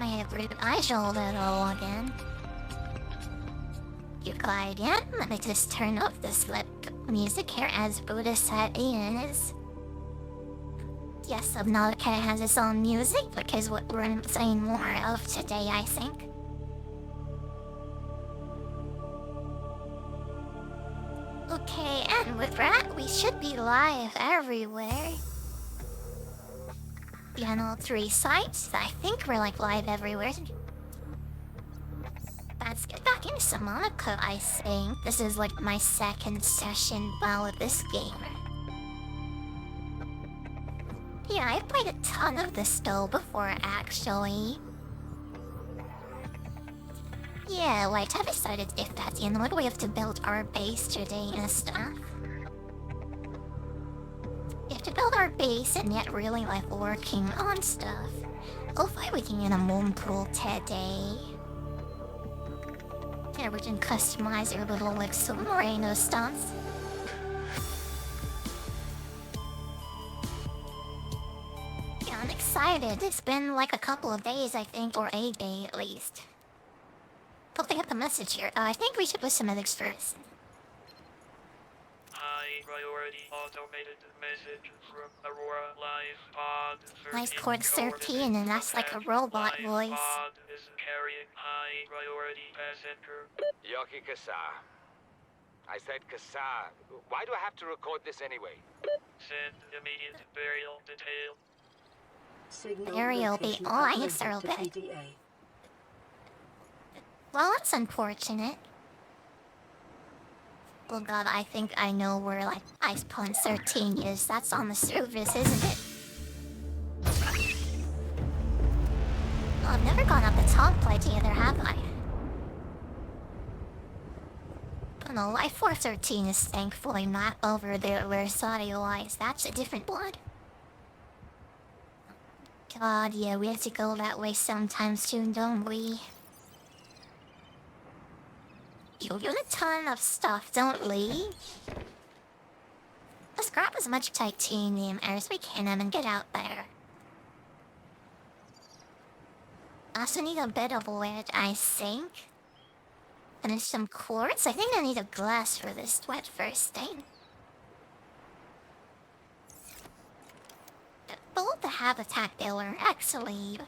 My rude eyes a little again. You got again? Let me just turn off the slip music here as Buddha said is. Yes, Subnautica has its own music, which is what we're saying more of today, I think. Okay, and with that, we should be live everywhere. On 3 sites, I think we're like live everywhere. Let's get back into Subnautica, I think. This is like my second session while with this game. Yeah, I played a ton of this though before, actually. Yeah, like, I decided if that's the end, we have to build our base today and stuff. We have to build our base and yet really like working on stuff. Hopefully we can get a moon pool today. Yeah, we can customize our little like submarino stunts. Yeah, I'm excited. It's been like a couple of days, I think, or a day at least. Don't get the message here. I think we should put some edits first. High priority automated message from Aurora Live Pod 13. Nice chord 13, and that's like a robot voice. Pod is carrying high priority passenger. Yoki Kasa. I said Kasa. Why do I have to record this anyway? Send immediate burial detail. Burial be nice a little bit. Well, that's unfortunate. Oh god, I think I know where, like, Ice Pond 13 is. That's on the surface, isn't it? Oh, I've never gone up the top plate either, have I? Oh no, Life 413 is thankfully not over there where Sadio lies. That's a different blood. God, yeah, we have to go that way sometime soon, don't we? You get a ton of stuff, don't we? Let's grab as much titanium as we can and get out there. I also need a bit of lead, I think. And then some quartz. I think I need a glass for this wet first thing. Build the habitat builder, actually.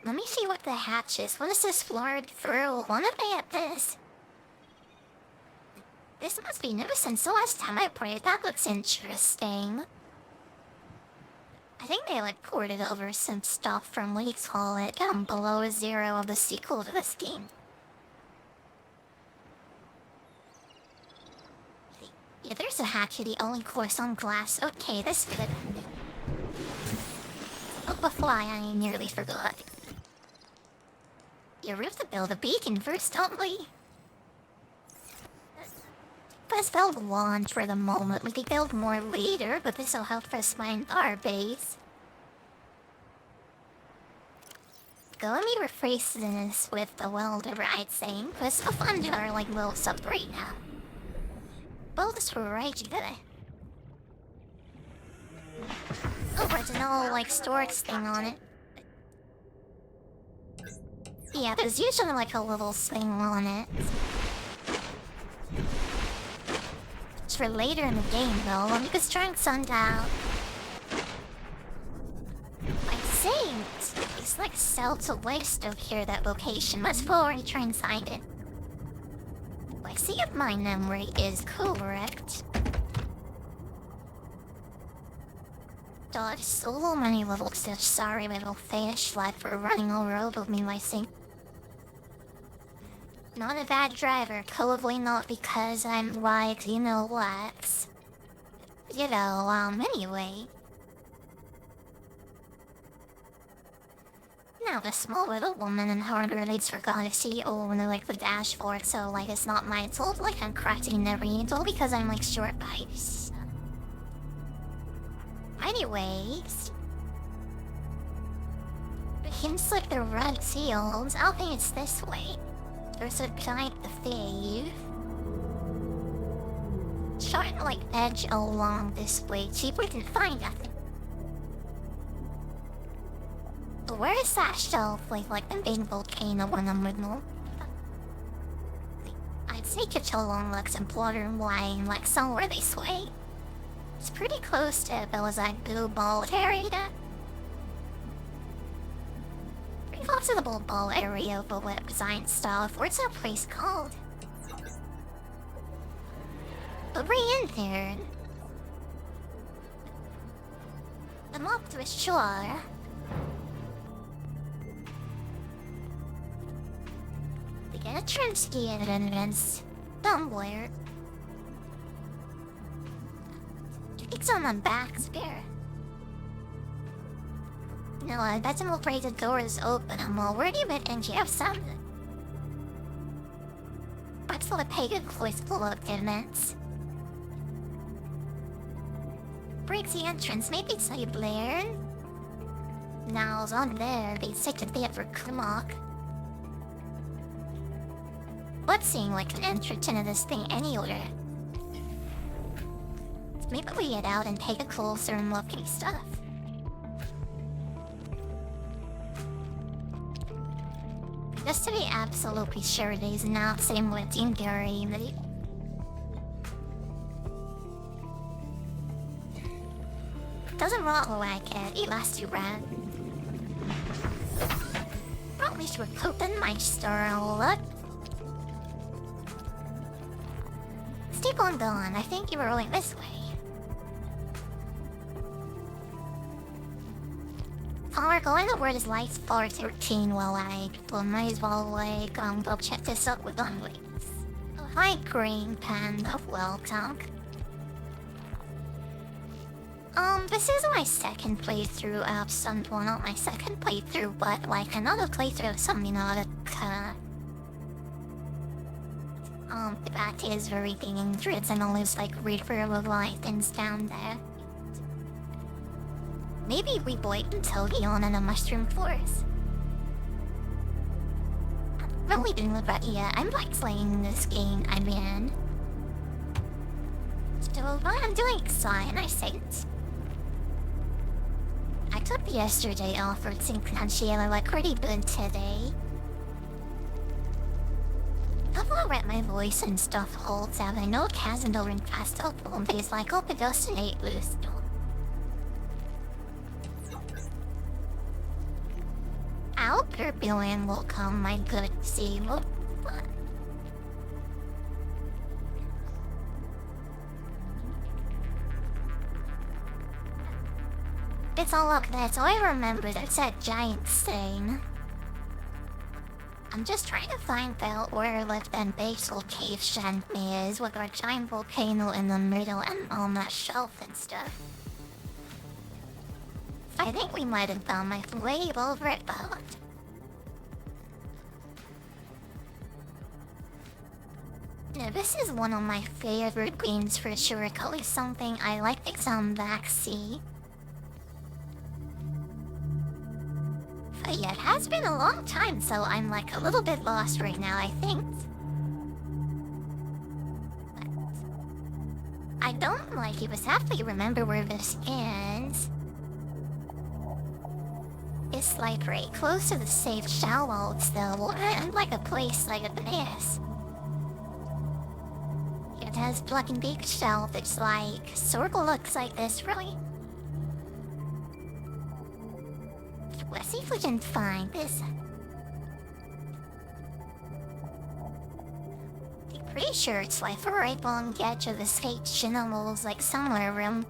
Let me see what the hatch is. What is this florid through? Wanna be at this? This must be new since the last time I played. That looks interesting. I think they like ported over some stuff from what do you call it, below zero of the sequel to this game. Yeah, there's a hatchery only course on glass. Okay, that's good. Oh, before I nearly forgot. Yeah, we have to build a beacon first, don't we? Let's build one for the moment. We can build more later, but this will help us find our base. Go, let me rephrase this with the welder, I'd say. Because we'll find our like little submarine now. Build this right together. Oh, there's no like storage thing on it. Yeah, there's usually like a little thing on it. It's for later in the game though, let me just try and sundown. I think it's like south to west of here, that location. Let's forward try and find it. I see if my memory is correct. There's so many little fish, sorry little fish, like for running all over me, I think. Not a bad driver, probably not because I'm like, you know what. You know, anyway. Now the small little woman and her grenades forgot to see like the dashboard, so like it's not my fault, like I'm cracking every needle because I'm like short pipes. Anyways. It seems like the red fields. I think it's this way. There's a giant thief. Trying to like edge along this way, see if we can find nothing. Where is that shelf? Like the big volcano when I'm with no? I'd say it's along like some water and wine, like somewhere this way. It's pretty close to Belazite Blue Ball area. Pretty close to the Blue Ball area of the web design stuff. Where's that place called? But we're in there. I'm up to a shore. The entrance gate entrance. Somewhere. It's on the back spare. No, I bet I'm afraid the door is open. I'm already been in here something. That's the pagan voice full of immense. Breaks the entrance, maybe it's like Blair. Now it's on there, they say to be for Kumok. What's seeing like an entrance into this thing anywhere? Maybe we get out and take a closer and look at stuff. Just to be absolutely sure it is not same with Team Gary. Doesn't roll like it, it lasts you ran. Probably should open my store and look. Keep on going, I think you were rolling this way. Oh, we're going to where this lights floor 13 while well, might as well go check this out with unwings. Oh, hi, Green Panda, welcome. This is my second playthrough of some, well, not my second playthrough, but like another playthrough of Subnautica. The fact is very dangerous and all those like river leviathans down there. Maybe we wait until Leon and a mushroom forest. I'm really doing about yet. I'm like playing this game I'm in. So what I'm doing fine, I think. I took yesterday off for Synchroniciel, like pretty good today. I will let my voice and stuff holds out. I know Kazandor and Castle is like open dust and 8 loose. Alperbillion will come, my good seal. It's all up there, so I remember that's that giant stain. I'm just trying to find out where left and base location is with our giant volcano in the middle and on that shelf and stuff. I think we might have found my way over it, but... Yeah, this is one of my favorite games for sure. It's something I like to come back see. But yeah, it has been a long time, so I'm like a little bit lost right now, I think. But I don't like exactly remember where this is. It's like right close to the safe shallows though, and like a place like this. It has like a big shelf, it's like circle looks like this, really. Let's see if we can find this. I'm pretty sure it's like right on the edge of the stage animals, like somewhere around.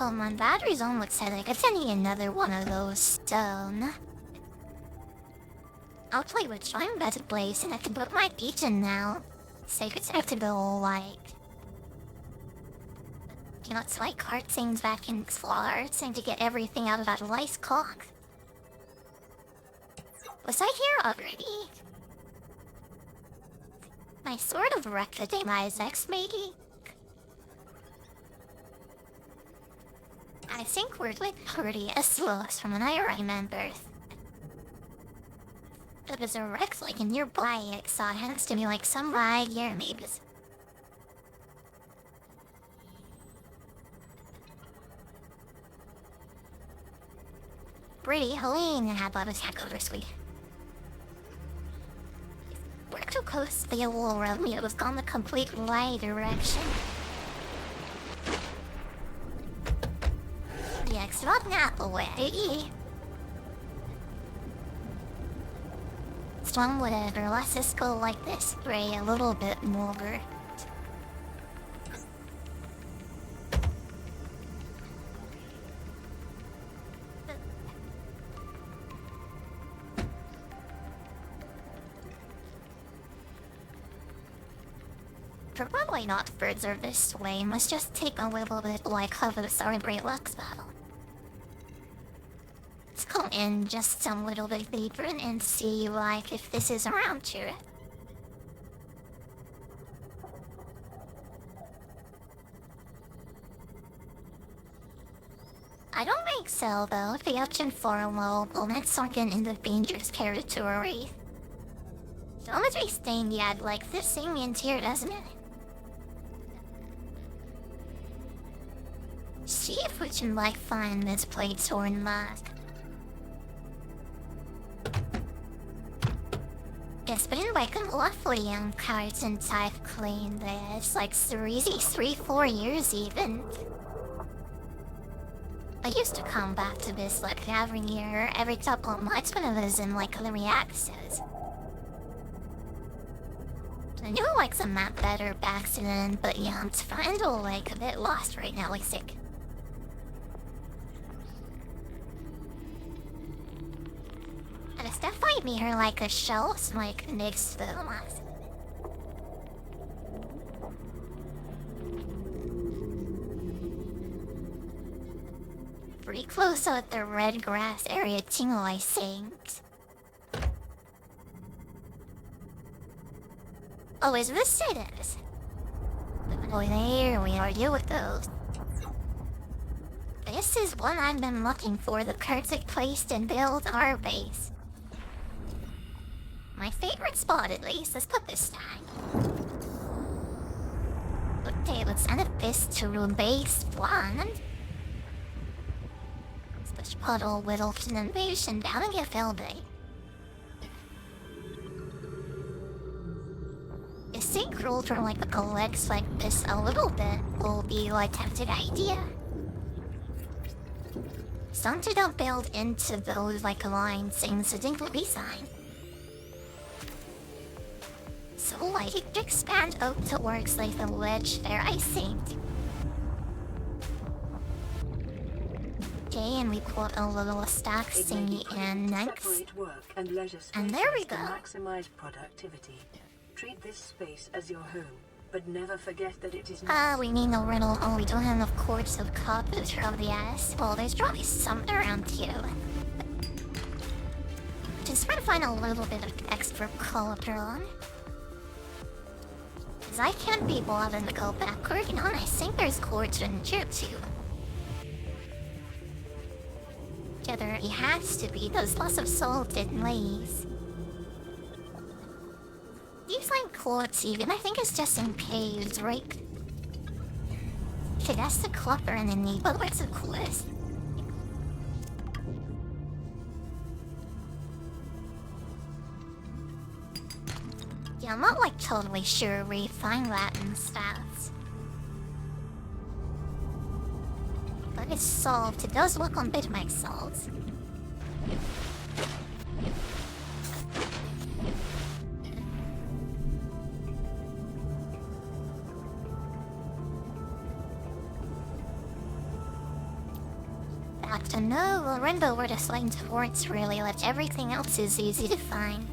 Oh, my battery's almost dead. Like, I need another one of those stone. I'll play with I'm better place and I can put my beach in now. Sacred's actable, like... You know, it's like hard things back in Florida and to get everything out of that lice cock. Was I here already? I sort of recognize X, maybe? I think we're like pretty as lost from what I remember. There's a wreck like nearby, so it has to be like some right here, maybe. Pretty Helene had a attack over sweet. We're too close to the wall around me. It was gone the complete right direction. Yeah, it's not that way. Strong whatever, let's just go like this way a little bit more. Probably not further this way, must just take a little bit like how the Celebrate Lux battle. Let's go in just a little bit deeper and see like if this is around here. I don't think so though, the option for a low, let's not get into dangerous territory. Geometry staying yet like this thing in here, doesn't it? See if we can like find this plate or not. It's been like a lovely young card since I've cleaned this, like 3-4 years even. I used to come back to this like every year, every couple of months when I was in like the reactors. I knew like the map better back then, but yeah, I'm kind of like a bit lost right now, like sick. And it's definitely near like a shelf, like next to the last. Pretty close at the red grass area too, I think. Oh, is this it is? Oh, there we are, deal with those. This is what I've been looking for, the cards it placed and build our base. My favorite spot at least, let's put this down. Okay, let's end this to base 1. Let's put all Whittleton invasion down and get building. I think roll for like a collects like this a little bit will be like tempted idea. Something don't build into those like line things, I think will be fine. So like expand out towards like the ledge there, I think. Okay, and we put a little stack thingy in next. And there we go. Maximize productivity. Treat this space as your home, but never forget that it is we need no riddle. Oh, we don't have enough quartz of copper of the ass. Well, there's probably something around here. Just try to find a little bit of extra copper on. Cause I can't be bothered to go backward, you know, and I think there's quartz in here too. Yeah, there has to be. There's lots of salted lays. These like quartz even, I think it's just in caves, right? Okay, that's the copper in the knee, but where's the quartz? Yeah, I'm not like totally sure where you find that and stuff. But it's solved. It does look on Bitmike solved. Back to no, rainbow were just like towards really, like everything else is easy to find.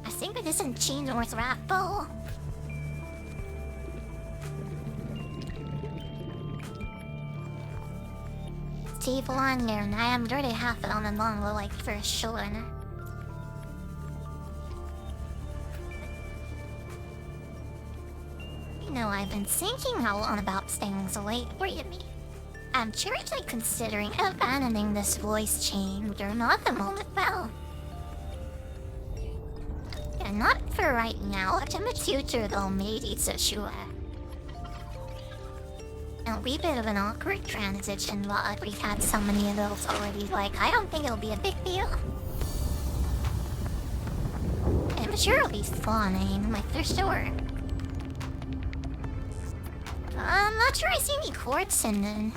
I think it isn't G North Raffle. Steve on there, and I am dirty half it on the long like for sure. You know, I've been thinking a lot about things lately. I'm seriously considering abandoning this voice changer, not the moment though. Yeah, not for right now, but in the future though, maybe for sure. A wee bit of an awkward transition, but we've had so many of those already, like, I don't think it'll be a big deal. I'm sure it'll be fun, like, for sure. I'm not sure I see any quartz in them.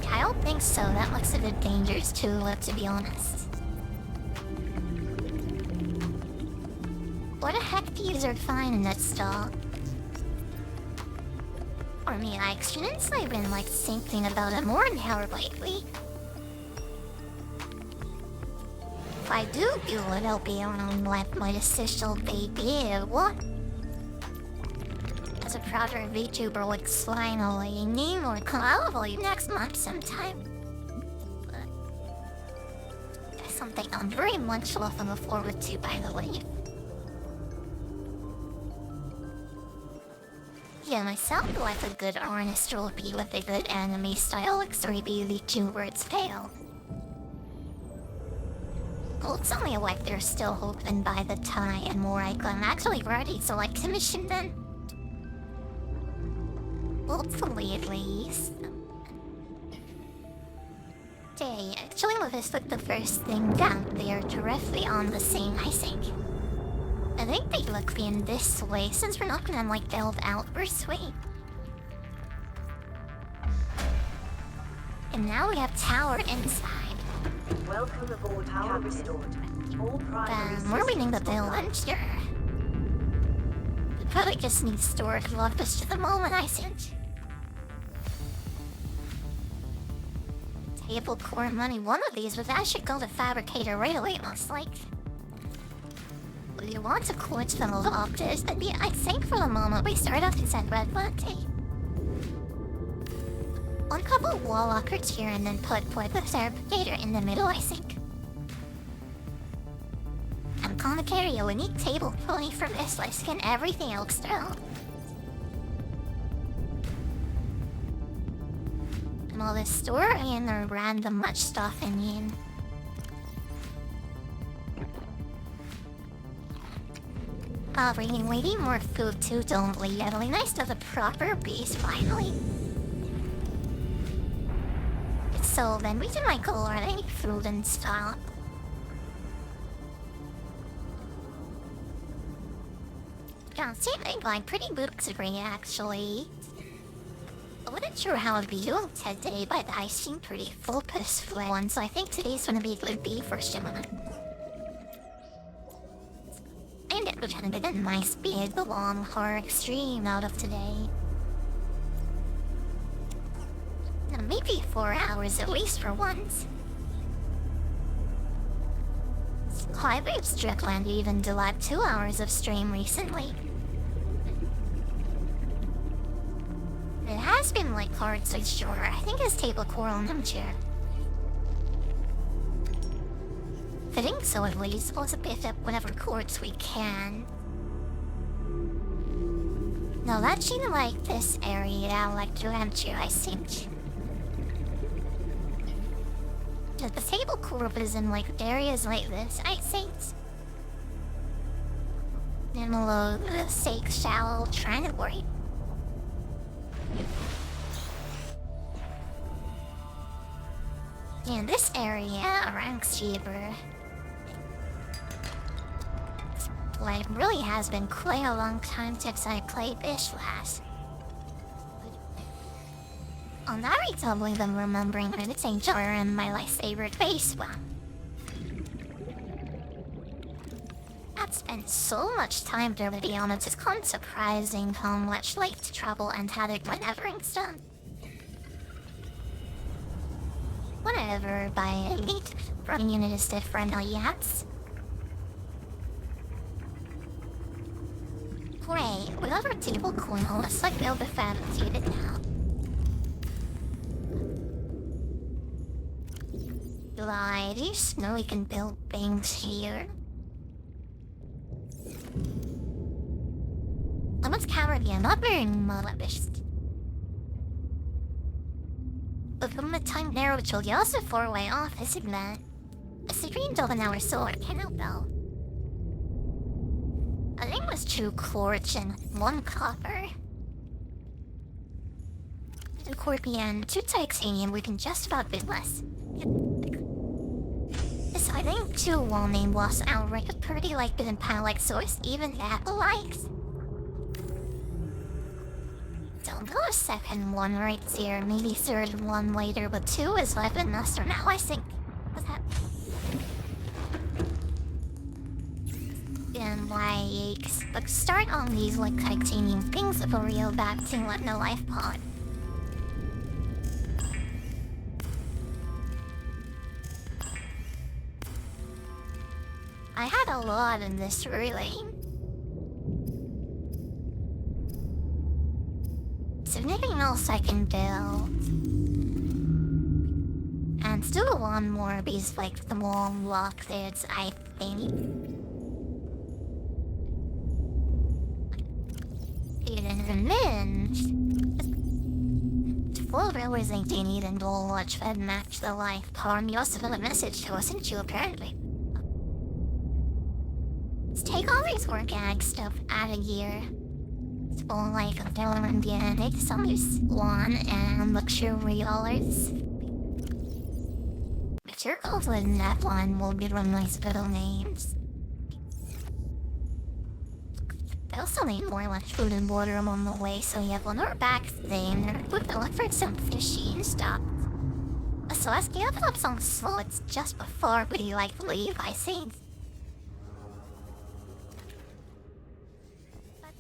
I don't think so, that looks a bit dangerous too, to be honest. What the heck these are finding that stall? Or me, I shouldn't I've been like thinking about it more now lately. If I do it, it'll be around like my official baby, what? As a prouder VTuber like finally name or probably next month sometime. But that's something I'm very much looking forward to, by the way. Yeah, myself like a good artist will be with a good anime style like 3D VTubers fail. Well, it's only like they're still open by the time and more I can actually ready to like commission them. Hopefully at least. They actually let us put the first thing down there directly on the scene, I think. I think they look in this way since we're not gonna like delve outwards way. And now we have tower inside. Welcome aboard, power restored. All primary We're waiting to build and sure. We probably just need storage lockers at the moment, I think. Table core money, one of these was actually go to fabricator right away, most like. You want to quartz from those optics, but yeah, I think for the moment we start off to send red button. One couple wall lockers here and then put the fabricator in the middle, I think. I'm gonna carry a unique table pony from this list and everything else though. And all this store and the random much stuff in here. Waiting more food too, don't we? Really nice to have a proper base finally. So then we can like go on any food and stuff. Yeah, seeming like pretty booksy actually. I wasn't sure how I'd be doing today, but I seem pretty focused for one, so I think today's gonna be a good day for Shimon. And it would have been a nice big long horror extreme out of today. Now maybe 4 hours at least for once. I believe Strickland even did like 2 hours of stream recently. It has been like hard to sure. I think his table core on him chair. I think so at least. Let's pick up whatever quartz we can. No, that seemed like this area, like Durantia, I think. The table core is in like areas like this, I think. And below the sake shallow trying to worry. Yeah, this area around cheaper. Like, really has been quite a long time since I played this last. On that redoubling them remembering that it's Angel and my life's favorite base one. I've spent so much time there, to be honest, it's kind of surprising how much late travel and had it whenever it's done. Whatever, by elite, from unit is different, yes. Great, whatever table corner, let's like build a fabricated now. Like, do you know we can build things here? Let's cover the not very modest. But from the time narrow to the also 4-way off, isn't that? A streamed of an hour solar cannot though. I think it was 2 quartz and 1 copper. 2 corpy and 2 titanium we can just about bit less. So I think 2 well-named was outright a pretty like bit and pound like source, even Apple likes. Don't know a second one right there, maybe third one later, but 2 is left in Astra now, I think. What's that? And like, but start on these like titanium things for real back to let no life pod. I had a lot in this really. So anything else I can build? And still one more of these like small rockets, I think. And then full realizing they need and all watch fed match the life power. You also got a message to us, didn't you, apparently? Let's take all these organic stuff out of here. It's all like a dollar organic, some use one and luxury dollars. If you're called in that one, we'll give them nice little names. They also need more like food and water on the way, so you have one more back thing. We'll look for some fishy and stuff. So let's give up some slots just before we like leave, I think.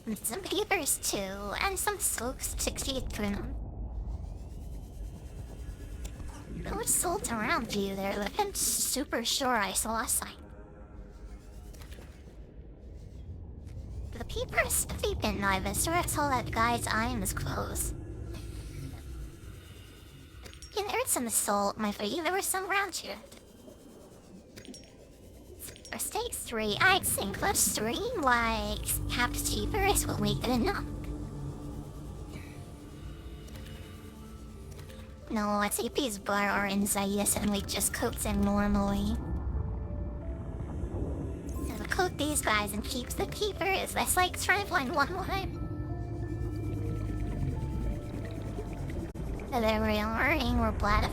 And some papers too, and some soaps to get through them. What's sold around you there? I'm super sure I saw a sign. The paper is deep and nervous, so it's all that guy's eye is closed. Yeah, there's some salt, my friend. There was some around here. For stage 3, I think that's 3, like, capped cheaper is what we get enough. No, I think these bar are inside yes and we just coat them normally. And we coat these guys and keep the keepers. That's like trying to find one more. So there we are, and we're glad